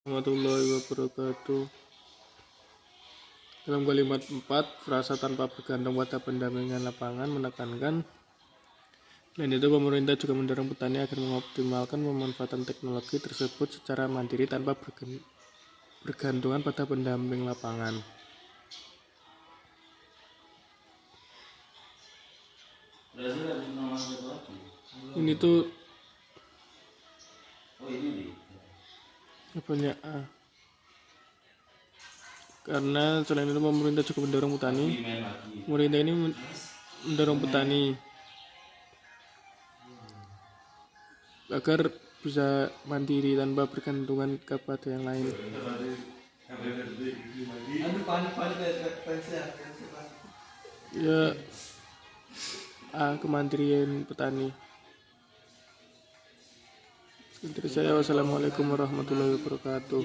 warahmatullahi wabarakatuh. Dalam kalimat 4, frasa tanpa bergantung pada pendampingan lapangan menekankan selain itu pemerintah juga mendorong petani agar mengoptimalkan pemanfaatan teknologi tersebut secara mandiri tanpa bergantungan pada pendamping lapangan. Ini tuh banyak karena selain itu pemerintah juga mendorong petani. Pemerintah ini mendorong petani agar bisa mandiri tanpa bergantungan kepada yang lain. Ya, kemandirian petani. Dari saya, wassalamualaikum warahmatullahi wabarakatuh.